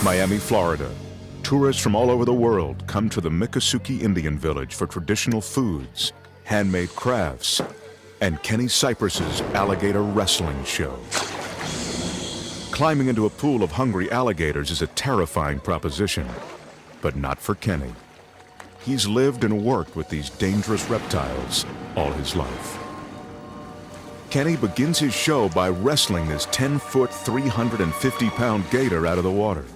Miami, Florida. Tourists from all over the world come to the Miccosukee Indian Village for traditional foods, handmade crafts, and Kenny Cypress's alligator wrestling show. Climbing into a pool of hungry alligators is a terrifying proposition, but not for Kenny. He's lived and worked with these dangerous reptiles all his life. Kenny begins his show by wrestling this 10-foot, 350-pound gator out of the water.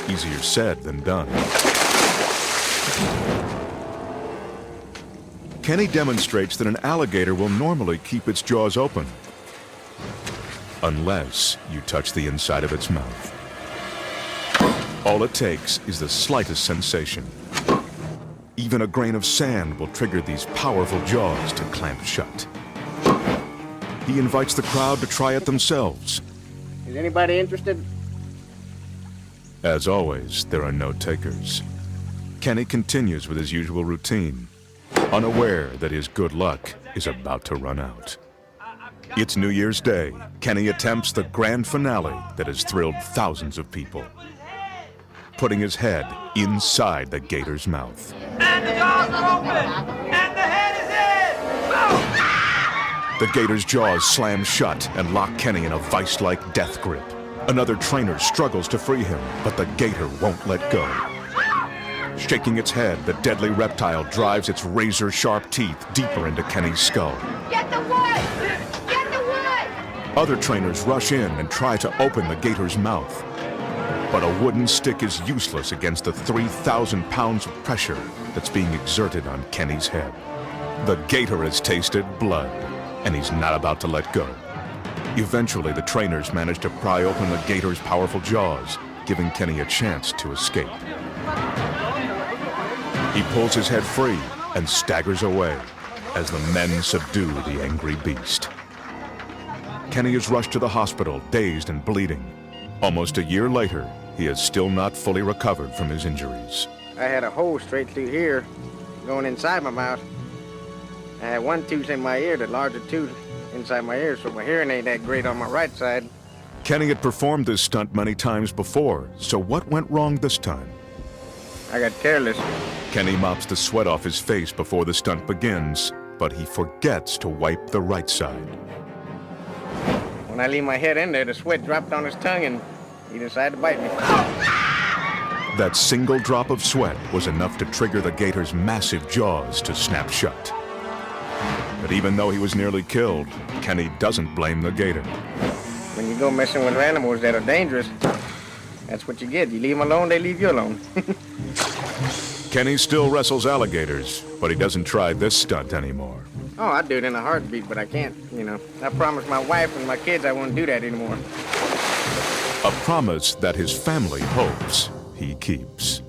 Easier said than done. Kenny demonstrates that an alligator will normally keep its jaws open, unless you touch the inside of its mouth. All it takes is the slightest sensation. Even a grain of sand will trigger these powerful jaws to clamp shut. He invites the crowd to try it themselves. Is anybody interested? As always, there are no takers. Kenny continues with his usual routine, unaware that his good luck is about to run out. It's New Year's Day. Kenny attempts the grand finale that has thrilled thousands of people, putting his head inside the gator's mouth. And the jaws are open! And the head is in! Boom! The gator's jaws slam shut and lock Kenny in a vice-like death grip. Another trainer struggles to free him, but the gator won't let go. Shaking its head, the deadly reptile drives its razor-sharp teeth deeper into Kenny's skull. Get the wood! Get the wood! Other trainers rush in and try to open the gator's mouth. But a wooden stick is useless against the 3,000 pounds of pressure that's being exerted on Kenny's head. The gator has tasted blood, and he's not about to let go. Eventually, the trainers manage to pry open the gator's powerful jaws, giving Kenny a chance to escape. He pulls his head free and staggers away as the men subdue the angry beast. Kenny is rushed to the hospital, dazed and bleeding. Almost a year later, he is still not fully recovered from his injuries. I had a hole straight through here, going inside my mouth. I had one tooth in my ear, the larger tooth inside my ear, so my hearing ain't that great on my right side. Kenny had performed this stunt many times before, so what went wrong this time? I got careless. Kenny mops the sweat off his face before the stunt begins, but he forgets to wipe the right side. When I leave my head in there, the sweat dropped on his tongue and he decided to bite me. That single drop of sweat was enough to trigger the gator's massive jaws to snap shut. But even though he was nearly killed, Kenny doesn't blame the gator. When you go messing with animals that are dangerous, that's what you get. You leave them alone, they leave you alone. Kenny still wrestles alligators, but he doesn't try this stunt anymore. Oh, I'd do it in a heartbeat, but I can't, you know. I promised my wife and my kids I wouldn't do that anymore. A promise that his family hopes he keeps.